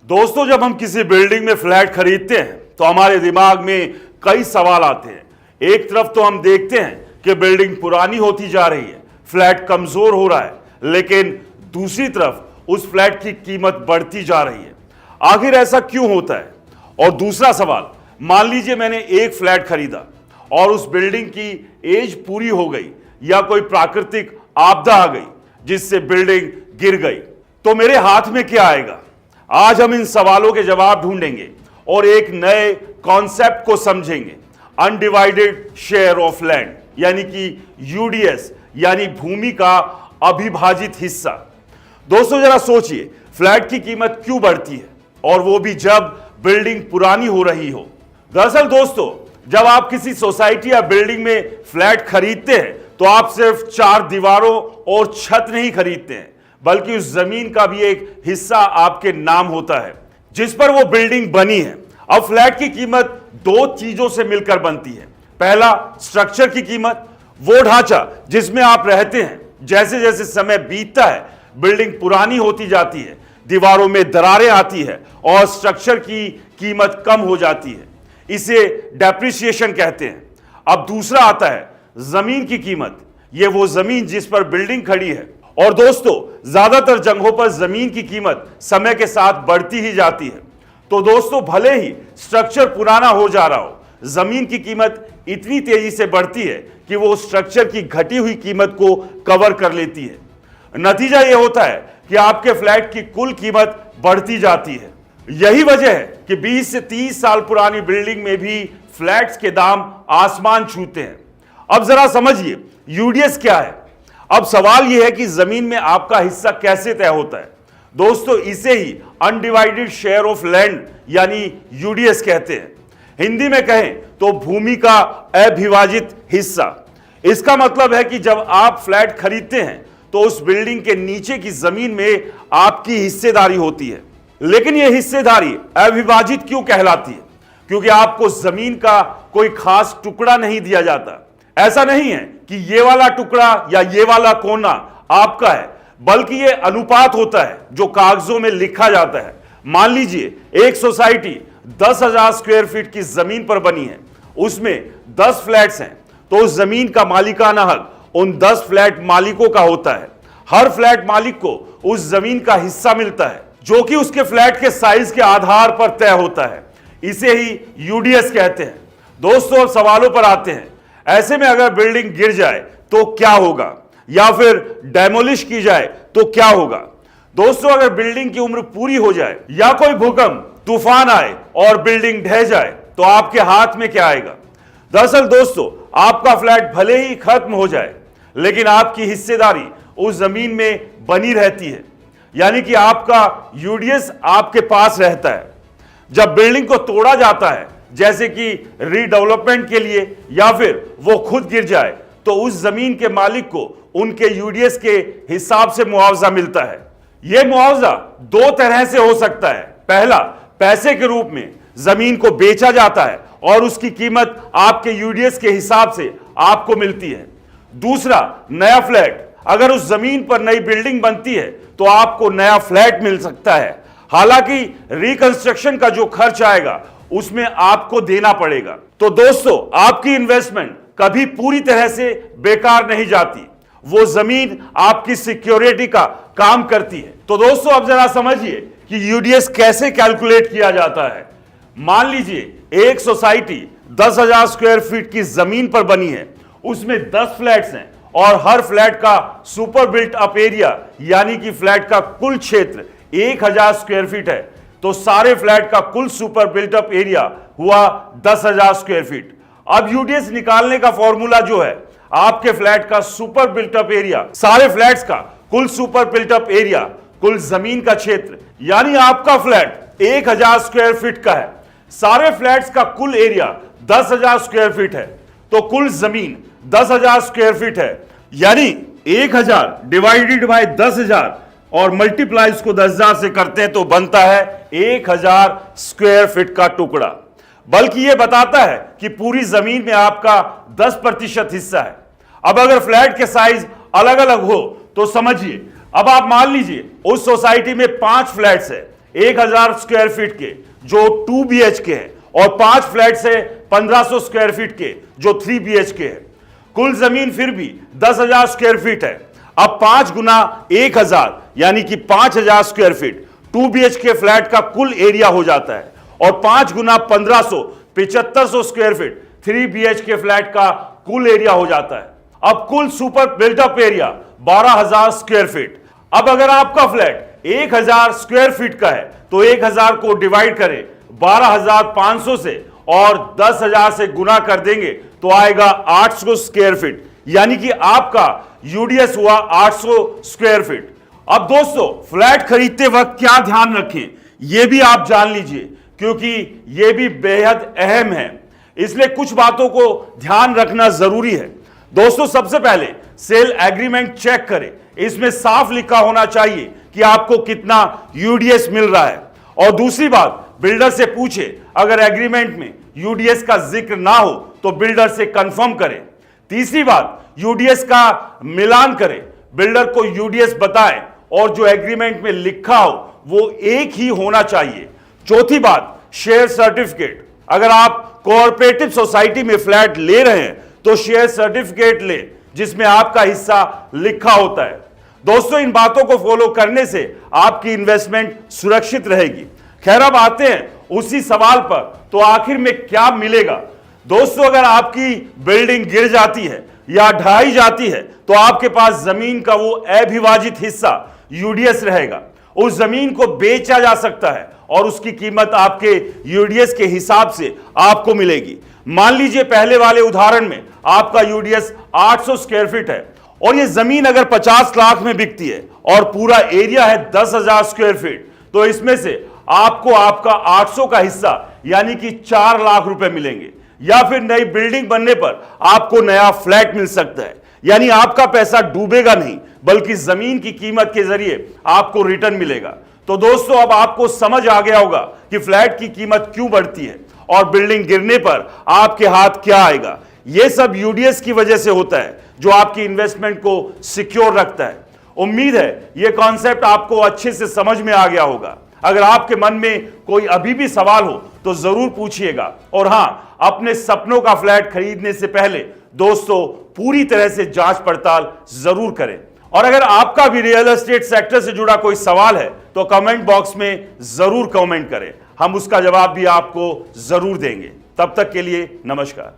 दोस्तों, जब हम किसी बिल्डिंग में फ्लैट खरीदते हैं तो हमारे दिमाग में कई सवाल आते हैं। एक तरफ तो हम देखते हैं कि बिल्डिंग पुरानी होती जा रही है, फ्लैट कमजोर हो रहा है, लेकिन दूसरी तरफ उस फ्लैट की कीमत बढ़ती जा रही है। आखिर ऐसा क्यों होता है? और दूसरा सवाल, मान लीजिए मैंने एक फ्लैट खरीदा और उस बिल्डिंग की एज पूरी हो गई या कोई प्राकृतिक आपदा आ गई जिससे बिल्डिंग गिर गई, तो मेरे हाथ में क्या आएगा? आज हम इन सवालों के जवाब ढूंढेंगे और एक नए कॉन्सेप्ट को समझेंगे, अनडिवाइडेड शेयर ऑफ लैंड, यानी कि यूडीएस, यानी भूमि का अविभाजित हिस्सा। दोस्तों, जरा सोचिए, फ्लैट की कीमत क्यों बढ़ती है, और वो भी जब बिल्डिंग पुरानी हो रही हो। दरअसल दोस्तों, जब आप किसी सोसाइटी या बिल्डिंग में फ्लैट खरीदते हैं तो आप सिर्फ चार दीवारों और छत नहीं खरीदते हैं, बल्कि उस जमीन का भी एक हिस्सा आपके नाम होता है जिस पर वो बिल्डिंग बनी है। अब फ्लैट की कीमत दो चीजों से मिलकर बनती है। पहला, स्ट्रक्चर की कीमत, वो ढांचा जिसमें आप रहते हैं। जैसे जैसे समय बीतता है, बिल्डिंग पुरानी होती जाती है, दीवारों में दरारें आती है और स्ट्रक्चर की कीमत कम हो जाती है। इसे डेप्रिसिएशन कहते हैं। अब दूसरा आता है जमीन की कीमत। यह वो जमीन जिस पर बिल्डिंग खड़ी है। और दोस्तों, ज्यादातर जगहों पर जमीन की कीमत समय के साथ बढ़ती ही जाती है। तो दोस्तों, भले ही स्ट्रक्चर पुराना हो जा रहा हो, जमीन की कीमत इतनी तेजी से बढ़ती है कि वो स्ट्रक्चर की घटी हुई कीमत को कवर कर लेती है। नतीजा यह होता है कि आपके फ्लैट की कुल कीमत बढ़ती जाती है। यही वजह है कि 20 से 30 साल पुरानी बिल्डिंग में भी फ्लैट्स के दाम आसमान छूते हैं। अब जरा समझिए, यूडीएस क्या है? अब सवाल यह है कि जमीन में आपका हिस्सा कैसे तय होता है। दोस्तों, इसे ही अनडिवाइडेड शेयर ऑफ लैंड यानी यूडीएस कहते हैं। हिंदी में कहें तो भूमि का अविभाजित हिस्सा। इसका मतलब है कि जब आप फ्लैट खरीदते हैं तो उस बिल्डिंग के नीचे की जमीन में आपकी हिस्सेदारी होती है। लेकिन यह हिस्सेदारी अविभाजित क्यों कहलाती है? क्योंकि आपको जमीन का कोई खास टुकड़ा नहीं दिया जाता। ऐसा नहीं है कि ये वाला टुकड़ा या ये वाला कोना आपका है, बल्कि ये अनुपात होता है जो कागजों में लिखा जाता है। मान लीजिए एक सोसाइटी 10,000 स्क्वायर फीट की जमीन पर बनी है, उसमें 10 फ्लैट्स हैं, तो उस जमीन का मालिकाना हक उन 10 फ्लैट मालिकों का होता है। हर फ्लैट मालिक को उस जमीन का हिस्सा मिलता है जो कि उसके फ्लैट के साइज के आधार पर तय होता है। इसे ही यूडीएस कहते हैं। दोस्तों, अब सवालों पर आते हैं। ऐसे में अगर बिल्डिंग गिर जाए तो क्या होगा, या फिर डेमोलिश की जाए तो क्या होगा? दोस्तों, अगर बिल्डिंग की उम्र पूरी हो जाए या कोई भूकंप, तूफान आए और बिल्डिंग ढह जाए तो आपके हाथ में क्या आएगा? दरअसल दोस्तों, आपका फ्लैट भले ही खत्म हो जाए, लेकिन आपकी हिस्सेदारी उस जमीन में बनी रहती है, यानी कि आपका यूडीएस आपके पास रहता है। जब बिल्डिंग को तोड़ा जाता है, जैसे कि रीडेवलपमेंट के लिए, या फिर वो खुद गिर जाए, तो उस जमीन के मालिक को उनके यूडीएस के हिसाब से मुआवजा मिलता है। यह मुआवजा दो तरह से हो सकता है। पहला, पैसे के रूप में जमीन को बेचा जाता है और उसकी कीमत आपके यूडीएस के हिसाब से आपको मिलती है। दूसरा, नया फ्लैट। अगर उस जमीन पर नई बिल्डिंग बनती है तो आपको नया फ्लैट मिल सकता है। हालांकि रिकंस्ट्रक्शन का जो खर्च आएगा उसमें आपको देना पड़ेगा। तो दोस्तों, आपकी इन्वेस्टमेंट कभी पूरी तरह से बेकार नहीं जाती। वो जमीन आपकी सिक्योरिटी का काम करती है। तो दोस्तों, अब जरा समझिए कि यूडीएस कैसे कैलकुलेट किया जाता है। मान लीजिए एक सोसाइटी 10,000 स्क्वायर फीट की जमीन पर बनी है, उसमें 10 फ्लैट्स हैं और हर फ्लैट का सुपर बिल्ट अप एरिया यानी कि फ्लैट का कुल क्षेत्र 1,000 स्क्वायर फीट है। तो सारे फ्लैट का कुल सुपर बिल्टअप एरिया हुआ 10,000 स्क्वायर फीट। अब यूडीएस निकालने का फॉर्मूला जो है, आपके फ्लैट का सुपर बिल्टअप एरिया, सारे फ्लैट्स का कुल सुपर बिल्टअप एरिया, कुल जमीन का क्षेत्र, यानी आपका फ्लैट 1,000 स्क्वायर फीट का है, सारे फ्लैट्स का कुल एरिया 10,000 स्क्वायर फीट है, तो कुल जमीन 10,000 स्क्वायर फीट है। यानी 1,000 डिवाइडेड बाय 10,000 और मल्टीप्लाई इसको 10,000 से करते हैं तो बनता है 1,000 स्क्वायर फीट का टुकड़ा। बल्कि यह बताता है कि पूरी जमीन में आपका 10% हिस्सा है। अब अगर फ्लैट के साइज अलग अलग हो तो समझिए, अब आप मान लीजिए उस सोसाइटी में 5 फ्लैट्स है, 1000 स्क्वायर फीट के जो 2 BHK है और 5 फ्लैट्स है 1500 स्क्वायर फीट के जो 3 BHK है। कुल जमीन फिर भी 10,000 स्क्वायर फीट है। अब 5 गुना 1000 यानी कि 5000 स्क्वायर फीट 2 BHK फ्लैट का कुल एरिया हो जाता है और 5 गुना 1500 7500 स्क्वायर फीट 3 BHK फ्लैट का कुल एरिया हो जाता है। अब कुल super build up area 12,000 square feet. अब अगर आपका फ्लैट 1000 स्क्वायर फीट का है तो 1000 को डिवाइड करें 12,500 से और 10,000 से गुना कर देंगे तो आएगा 800 स्क्वायर फीट, यानी कि आपका यूडीएस हुआ 800 स्क्वायर फीट। अब दोस्तों, फ्लैट खरीदते वक्त क्या ध्यान रखें यह भी आप जान लीजिए, क्योंकि यह भी बेहद अहम है, इसलिए कुछ बातों को ध्यान रखना जरूरी है। दोस्तों, सबसे पहले सेल एग्रीमेंट चेक करें, इसमें साफ लिखा होना चाहिए कि आपको कितना यूडीएस मिल रहा है। और दूसरी बात, बिल्डर से पूछे, अगर एग्रीमेंट में यूडीएस का जिक्र ना हो तो बिल्डर से कंफर्म करें। तीसरी बात, यूडीएस का मिलान करें, बिल्डर को यूडीएस बताएं और जो एग्रीमेंट में लिखा हो वो एक ही होना चाहिए। चौथी बात, शेयर सर्टिफिकेट, अगर आप कोऑपरेटिव सोसाइटी में फ्लैट ले रहे हैं तो शेयर सर्टिफिकेट ले जिसमें आपका हिस्सा लिखा होता है। दोस्तों, इन बातों को फॉलो करने से आपकी इन्वेस्टमेंट सुरक्षित रहेगी। खैर, अब आते हैं उसी सवाल पर, तो आखिर में क्या मिलेगा। दोस्तों, अगर आपकी बिल्डिंग गिर जाती है या ढहाई जाती है तो आपके पास जमीन का वो अविभाजित हिस्सा यूडीएस रहेगा। उस जमीन को बेचा जा सकता है और उसकी कीमत आपके यूडीएस के हिसाब से आपको मिलेगी। मान लीजिए पहले वाले उदाहरण में आपका यूडीएस 800 स्क्वायर फीट है और यह जमीन अगर 50 लाख में बिकती है और पूरा एरिया है 10,000 स्क्वायर फीट, तो इसमें से आपको आपका 800 का हिस्सा यानी कि 4 लाख रुपए मिलेंगे। या फिर नई बिल्डिंग बनने पर आपको नया फ्लैट मिल सकता है, यानी आपका पैसा डूबेगा नहीं बल्कि जमीन की कीमत के जरिए आपको रिटर्न मिलेगा। तो दोस्तों, अब आपको समझ आ गया होगा कि फ्लैट की कीमत क्यों बढ़ती है और बिल्डिंग गिरने पर आपके हाथ क्या आएगा। यह सब यूडीएस की वजह से होता है जो आपकी इन्वेस्टमेंट को सिक्योर रखता है। उम्मीद है यह कॉन्सेप्ट आपको अच्छे से समझ में आ गया होगा। अगर आपके मन में कोई अभी भी सवाल हो तो जरूर पूछिएगा। और हां, अपने सपनों का फ्लैट खरीदने से पहले दोस्तों पूरी तरह से जांच पड़ताल जरूर करें। और अगर आपका भी रियल एस्टेट सेक्टर से जुड़ा कोई सवाल है तो कमेंट बॉक्स में जरूर कमेंट करें, हम उसका जवाब भी आपको जरूर देंगे। तब तक के लिए नमस्कार।